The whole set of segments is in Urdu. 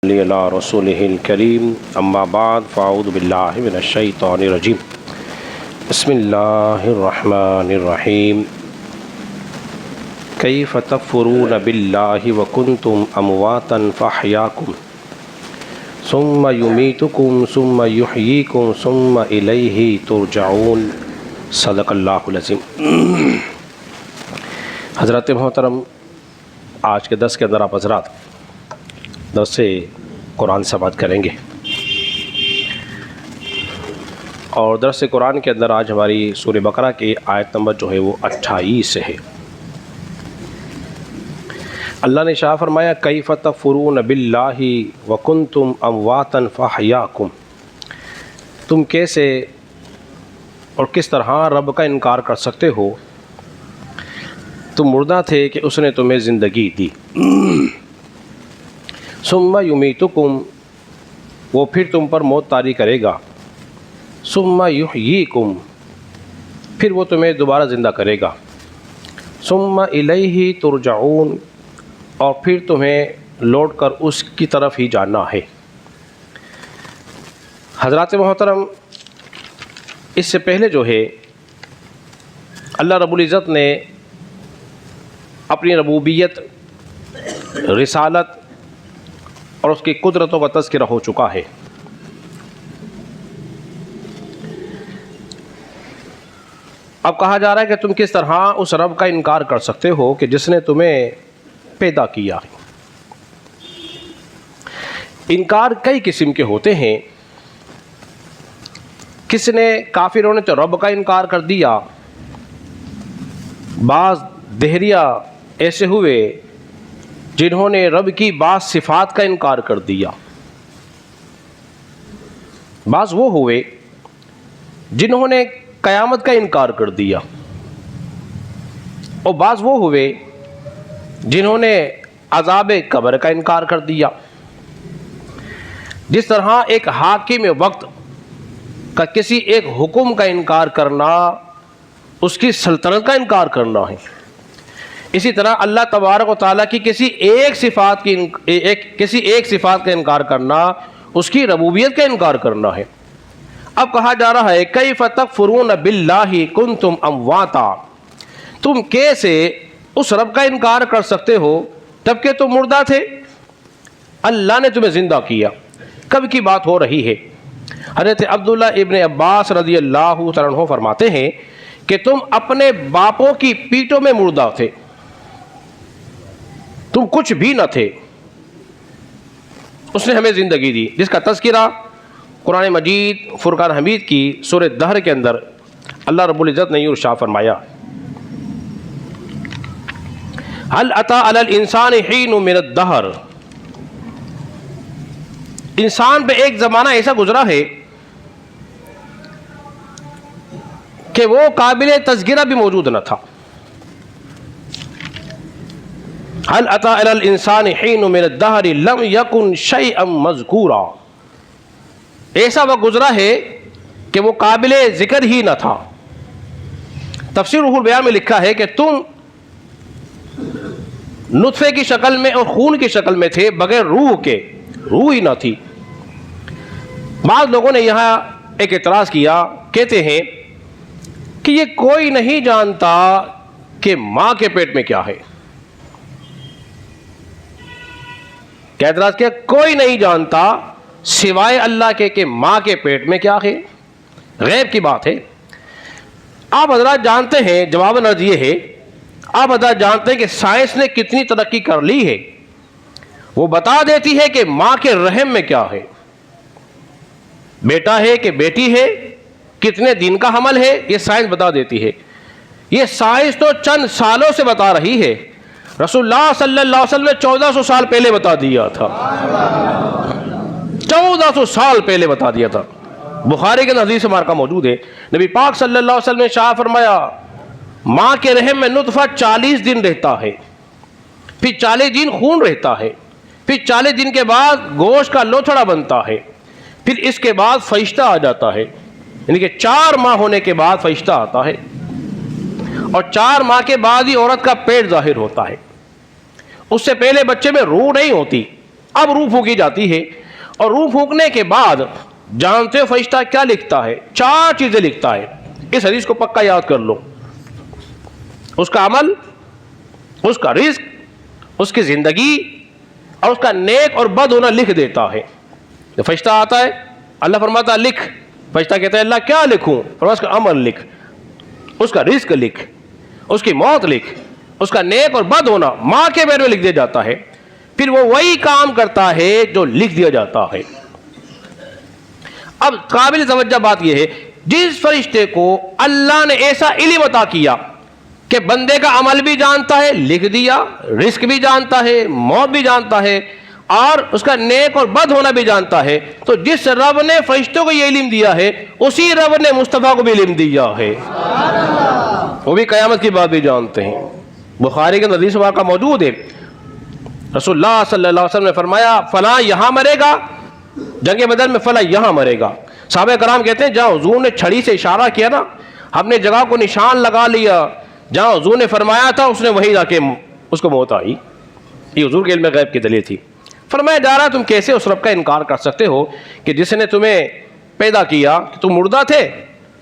علی رسولہ الکریم اما بعد فاعوذ باللہ من الشیطان الرجیم بسم اللہ الرحمن الرحیم کیف تکفرون باللہ وکنتم امواتا فاحیاکم ثم یمیتکم ثم یحییکم ثم الیہ ترجعون صدق اللہ العظیم۔ حضرت محترم، آج کے درس کے اندر آپ حضرات درس قرآن سے بات کریں گے، اور درس قرآن کے اندر آج ہماری سورہ بقرہ کی آیت نمبر جو ہے وہ 28 ہے۔ اللہ نے ارشاد فرمایا کیف تکفرون باللہ وکنتم امواتا فاحیاکم، تم کیسے اور کس طرح رب کا انکار کر سکتے ہو، تم مردہ تھے کہ اس نے تمہیں زندگی دی۔ ثم یمیتکم، وہ پھر تم پر موت طاری کرے گا۔ ثم یحییکم، پھر وہ تمہیں دوبارہ زندہ کرے گا۔ ثم الیہ ترجعون، اور پھر تمہیں لوٹ کر اس کی طرف ہی جانا ہے۔ حضرات محترم، اس سے پہلے جو ہے اللہ رب العزت نے اپنی ربوبیت، رسالت اور اس کی قدرتوں کا تذکرہ ہو چکا ہے۔ اب کہا جا رہا ہے کہ تم کس طرح اس رب کا انکار کر سکتے ہو کہ جس نے تمہیں پیدا کیا ہے۔ انکار کئی قسم کے ہوتے ہیں۔ کس نے کافروں نے تو رب کا انکار کر دیا، بعض دہریہ ایسے ہوئے جنہوں نے رب کی بعض صفات کا انکار کر دیا، بعض وہ ہوئے جنہوں نے قیامت کا انکار کر دیا، اور بعض وہ ہوئے جنہوں نے عذاب قبر کا انکار کر دیا۔ جس طرح ایک حاکم وقت کا کسی ایک حکم کا انکار کرنا اس کی سلطنت کا انکار کرنا ہے، اسی طرح اللہ تبارک و تعالیٰ کی کسی ایک صفات کا انکار کرنا اس کی ربوبیت کا انکار کرنا ہے۔ اب کہا جا رہا ہے کیف تکفرون باللہ کنتم امواتا، تم کیسے اس رب کا انکار کر سکتے ہو جبکہ تم مردہ تھے، اللہ نے تمہیں زندہ کیا۔ کب کی بات ہو رہی ہے؟ حضرت عبداللہ ابن عباس رضی اللہ تعالیٰ عنہ فرماتے ہیں کہ تم اپنے باپوں کی پیٹوں میں مردہ تھے، تم کچھ بھی نہ تھے، اس نے ہمیں زندگی دی، جس کا تذکرہ قرآن مجید فرقان حمید کی سورہ دہر کے اندر اللہ رب العزت نے ارشاد فرمایا هل اتى على الانسان حين من الدهر، انسان پہ ایک زمانہ ایسا گزرا ہے کہ وہ قابل تذکرہ بھی موجود نہ تھا۔ هل اتى على الانسان حين من الدهر لم يكن شيئا مذكورا، ایسا وقت گزرا ہے کہ وہ قابل ذکر ہی نہ تھا۔ تفسیر روح البیان میں لکھا ہے کہ تم نطفے کی شکل میں اور خون کی شکل میں تھے، بغیر روح کے، روح ہی نہ تھی۔ بعض لوگوں نے یہاں ایک اعتراض کیا، کہتے ہیں کہ یہ کوئی نہیں جانتا کہ ماں کے پیٹ میں کیا ہے۔ کیا اعتراض کیا؟ کوئی نہیں جانتا سوائے اللہ کے کہ ماں کے پیٹ میں کیا ہے، غیب کی بات ہے۔ آپ حضرات جانتے ہیں، جواب عرض یہ ہے، آپ حضرات جانتے ہیں کہ سائنس نے کتنی ترقی کر لی ہے، وہ بتا دیتی ہے کہ ماں کے رحم میں کیا ہے، بیٹا ہے کہ بیٹی ہے، کتنے دن کا حمل ہے، یہ سائنس بتا دیتی ہے۔ یہ سائنس تو چند سالوں سے بتا رہی ہے، رسول اللہ صلی اللہ علیہ وسلم نے 1400 سال پہلے بتا دیا تھا، 1400 سال پہلے بتا دیا تھا۔ بخاری کے حدیث مبارکہ موجود ہے، نبی پاک صلی اللہ علیہ وسلم نے ارشاد فرمایا ماں کے رحم میں نطفہ 40 دن رہتا ہے، پھر 40 دن خون رہتا ہے، پھر 40 دن کے بعد گوشت کا لوتھڑا بنتا ہے، پھر اس کے بعد فرشتہ آ جاتا ہے، یعنی کہ 4 ماہ ہونے کے بعد فرشتہ آتا ہے، اور 4 ماہ کے بعد ہی عورت کا پیٹ ظاہر ہوتا ہے۔ اس سے پہلے بچے میں روح نہیں ہوتی، اب روح پھونکی جاتی ہے، اور روح پھونکنے کے بعد جانتے ہو فرشتہ کیا لکھتا ہے؟ 4 چیزیں لکھتا ہے. اس حدیث کو پکا یاد کر لو. اس کا عمل، اس کا رزق، اس کی زندگی، اور اس کا نیک اور بد ہونا لکھ دیتا ہے. جب فرشتہ آتا ہے اللہ فرماتا ہے لکھ. فرشتہ کہتا ہے اللہ کیا لکھوں؟ فرماتا اس کا عمل لکھ، اس کا رزق لکھ، اس کی موت لکھ، اس کا نیک اور بد ہونا ماں کے پیٹ میں لکھ دیا جاتا ہے. پھر وہ وہی کام کرتا ہے جو لکھ دیا جاتا ہے. اب قابل توجہ بات یہ ہے، جس فرشتے کو اللہ نے ایسا علم عطا کیا کہ بندے کا عمل بھی جانتا ہے، لکھ دیا، رزق بھی جانتا ہے، موت بھی جانتا ہے، اور اس کا نیک اور بد ہونا بھی جانتا ہے، تو جس رب نے فرشتوں کو یہ علم دیا ہے اسی رب نے مصطفیٰ کو بھی علم دیا ہے. وہ بھی قیامت کی بات بھی جانتے ہیں. بخاری کے حدیث واقعہ موجود ہے، رسول اللہ صلی اللہ علیہ وسلم نے فرمایا فلاں یہاں مرے گا، جنگ بدر میں فلاں یہاں مرے گا. صحابہ کرام کہتے ہیں جہاں حضور نے چھڑی سے اشارہ کیا نا، ہم نے جگہ کو نشان لگا لیا، جہاں حضور نے فرمایا تھا اس نے وہیں جا کے اس کو موت آئی. یہ حضور کے علم غیب کی دلیل تھی. فرمایا جا رہا تم کیسے اس رب کا انکار کر سکتے ہو کہ جس نے تمہیں پیدا کیا، تم مردہ تھے،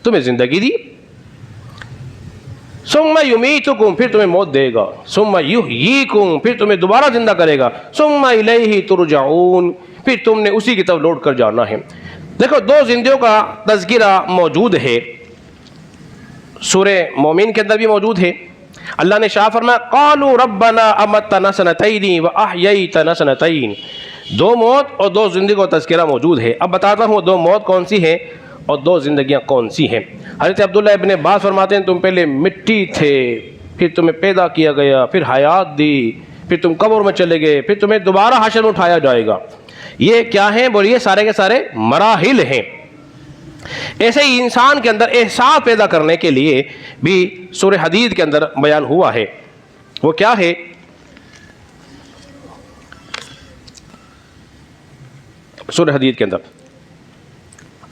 تمہیں زندگی دی، ثم یمیتکم پھر تمہیں موت دے گا، ثم یحییکم پھر تمہیں دوبارہ زندہ کرے گا، ثم الیہ ترجعون پھر تم نے اسی کی طرف لوٹ کر جانا ہے. دیکھو 2 زندگیوں کا تذکرہ موجود ہے، سورہ مومن کے اندر بھی موجود ہے. اللہ نے شاہ فرمایا قالوا ربنا امتنا سنتین واحییتنا سنتین. 2 موت اور 2 زندگی کا تذکرہ موجود ہے. اب بتاتا ہوں 2 موت کون سی ہیں اور 2 زندگیاں کون سی ہیں. حضرت عبداللہ ابن عباس فرماتے ہیں تم پہلے مٹی تھے، پھر تمہیں پیدا کیا گیا، پھر حیات دی، پھر تم قبر میں چلے گئے، پھر تمہیں دوبارہ حشر میں اٹھایا جائے گا. یہ کیا ہیں بولیے؟ سارے کے سارے مراحل ہیں. ایسے ہی انسان کے اندر احساس پیدا کرنے کے لیے بھی سورہ حدید کے اندر بیان ہوا ہے. وہ کیا ہے؟ سورہ حدید کے اندر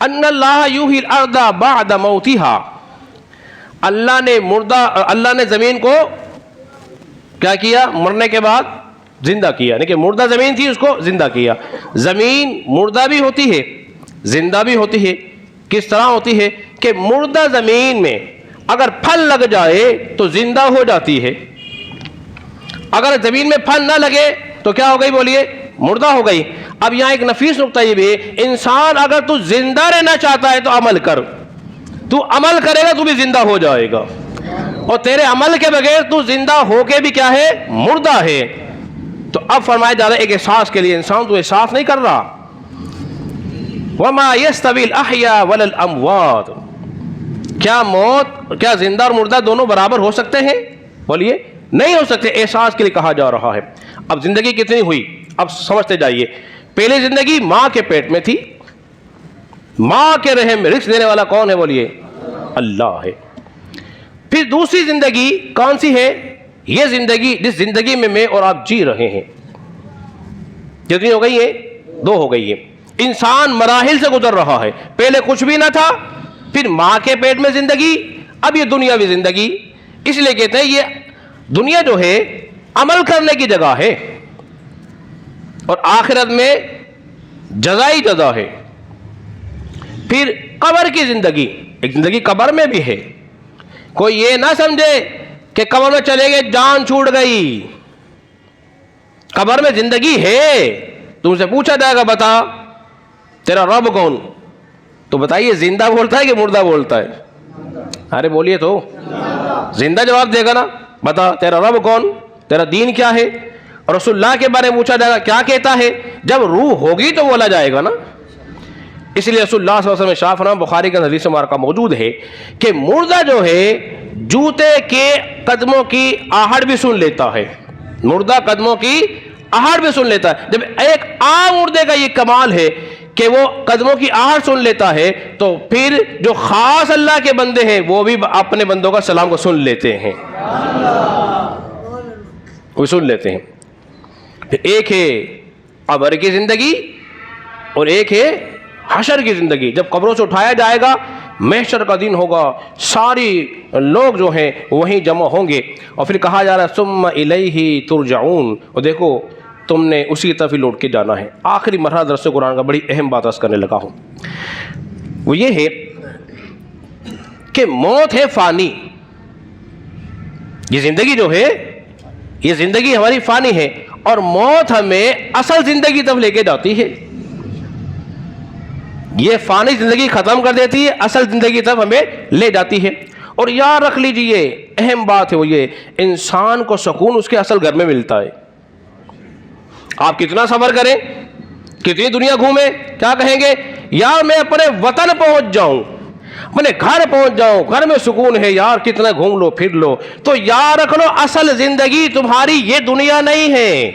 ان اللہ یحیی الارض بعد موتها، اللہ نے زمین کو کیا کیا؟ مرنے کے بعد زندہ کیا، یعنی کہ مردہ زمین تھی اس کو زندہ کیا. زمین مردہ بھی ہوتی ہے زندہ بھی ہوتی ہے. کس طرح ہوتی ہے کہ مردہ زمین میں اگر پھل لگ جائے تو زندہ ہو جاتی ہے، اگر زمین میں پھل نہ لگے تو کیا ہو گئی بولیے؟ مردہ ہو گئی. اب یہاں ایک نفیس نقطہ یہ بھی ہے، انسان اگر تو زندہ رہنا چاہتا ہے تو عمل کر، تو عمل کرے گا تو بھی زندہ ہو جائے گا، اور تیرے عمل کے بغیر تو زندہ ہو کے بھی کیا ہے؟ مردہ ہے. تو اب فرمایا جا رہا ہے ایک احساس کے لیے، انسان تو احساس نہیں کر رہا. وما يستوي الاحياء ولا الاموات، کیا زندہ اور مردہ دونوں برابر ہو سکتے ہیں؟ بولیے نہیں ہو سکتے. احساس کے لیے کہا جا رہا ہے. اب زندگی کتنی ہوئی اب سمجھتے جائیے. پہلی زندگی ماں کے پیٹ میں تھی، ماں کے رحم میں رزق دینے والا کون ہے بولیے؟ اللہ ہے. پھر دوسری زندگی کون سی ہے؟ یہ زندگی جس زندگی میں اور آپ جی رہے ہیں. کتنی ہو گئی ہے؟ 2 ہو گئی ہے. انسان مراحل سے گزر رہا ہے، پہلے کچھ بھی نہ تھا، پھر ماں کے پیٹ میں زندگی، اب یہ دنیاوی زندگی. اس لیے کہتے ہیں یہ دنیا جو ہے عمل کرنے کی جگہ ہے، اور آخرت میں جزائی جزا ہے. پھر قبر کی زندگی، ایک زندگی قبر میں بھی ہے. کوئی یہ نہ سمجھے کہ قبر میں چلے گئے جان چھوٹ گئی. قبر میں زندگی ہے. تم سے پوچھا جائے گا بتا تیرا رب کون؟ تو بتائیے زندہ بولتا ہے کہ مردہ بولتا ہے؟ ارے بولیے تو. زندہ جواب دے گا نا. بتا تیرا رب کون، تیرا دین کیا ہے. اور رسول اللہ کے بارے میں پوچھا جائے گا کیا کہتا ہے؟ جب روح ہوگی تو بولا جائے گا نا. اس لیے رسول اللہ صلی اللہ علیہ وسلم شاہ فرمان بخاری کا حدیث مبارکہ موجود ہے کہ مردہ جو ہے جوتے کے قدموں کی آہٹ بھی سن لیتا ہے. مردہ قدموں کی آہٹ بھی سن لیتا ہے. جب ایک عام مردے کا یہ کمال ہے کہ وہ قدموں کی آہٹ سن لیتا ہے، تو پھر جو خاص اللہ کے بندے ہیں وہ بھی اپنے بندوں کا سلام کو سن لیتے ہیں، وہ سن لیتے ہیں. پھر ایک ہے قبر کی زندگی اور ایک ہے حشر کی زندگی. جب قبروں سے اٹھایا جائے گا، محشر کا دن ہوگا، ساری لوگ جو ہیں وہیں جمع ہوں گے، اور پھر کہا جا رہا ہے ثم الیہ ترجعون. اور دیکھو تم نے اسی طرف ہی لوٹ کے جانا ہے. آخری مرحلہ درس قرآن کا بڑی اہم بات عرض کرنے لگا ہوں، وہ یہ ہے کہ موت ہے فانی. یہ زندگی جو ہے، یہ زندگی ہماری فانی ہے، اور موت ہمیں اصل زندگی طرف لے کے جاتی ہے. یہ فانی زندگی ختم کر دیتی ہے، اصل زندگی طرف ہمیں لے جاتی ہے. اور یاد رکھ لیجئے اہم بات ہے وہ یہ، انسان کو سکون اس کے اصل گھر میں ملتا ہے. آپ کتنا سفر کریں، کتنی دنیا گھومیں، کیا کہیں گے؟ یار میں اپنے وطن پہنچ جاؤں، اپنے گھر پہنچ جاؤں، گھر میں سکون ہے. یار کتنا گھوم لو پھر لو. تو یاد رکھ لو اصل زندگی تمہاری یہ دنیا نہیں ہے،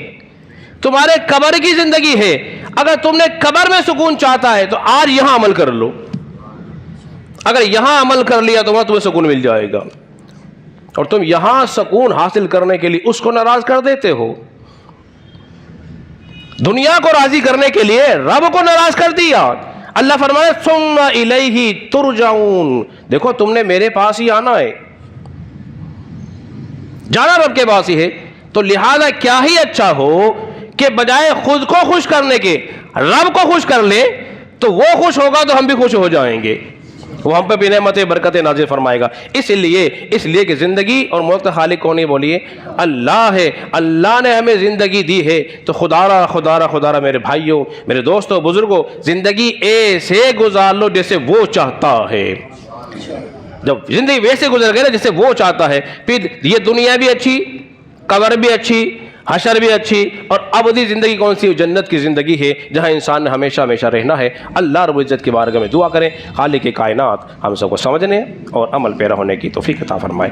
تمہارے قبر کی زندگی ہے. اگر تم نے قبر میں سکون چاہتا ہے تو آج یہاں عمل کر لو. اگر یہاں عمل کر لیا تو وہاں تمہیں سکون مل جائے گا. اور تم یہاں سکون حاصل کرنے کے لیے اس کو ناراض کر دیتے ہو. دنیا کو راضی کرنے کے لیے رب کو ناراض کر دیا. اللہ فرمائے ثم الیہ ترجعون، دیکھو تم نے میرے پاس ہی آنا ہے، جانا رب کے پاس ہی ہے. تو لہذا کیا ہی اچھا ہو کہ بجائے خود کو خوش کرنے کے رب کو خوش کر لے، تو وہ خوش ہوگا تو ہم بھی خوش ہو جائیں گے، وہ ہم پہ بھی نعمتیں برکتیں نازل فرمائے گا. اس لیے کہ زندگی اور موت کا خالق کون ہے؟ بولیے اللہ ہے. اللہ نے ہمیں زندگی دی ہے تو خدا را میرے بھائیوں، میرے دوستوں، بزرگوں، زندگی ایسے گزار لو جیسے وہ چاہتا ہے. جب زندگی ویسے گزر گئے نا جیسے وہ چاہتا ہے، پھر یہ دنیا بھی اچھی، قبر بھی اچھی، حشر بھی اچھی، اور ابدی زندگی کون سی؟ جنت کی زندگی ہے جہاں انسان نے ہمیشہ ہمیشہ رہنا ہے. اللہ رب العزت کی بارگاہ میں دعا کریں خالق کائنات ہم سب کو سمجھنے اور عمل پیرا ہونے کی توفیق عطا فرمائے.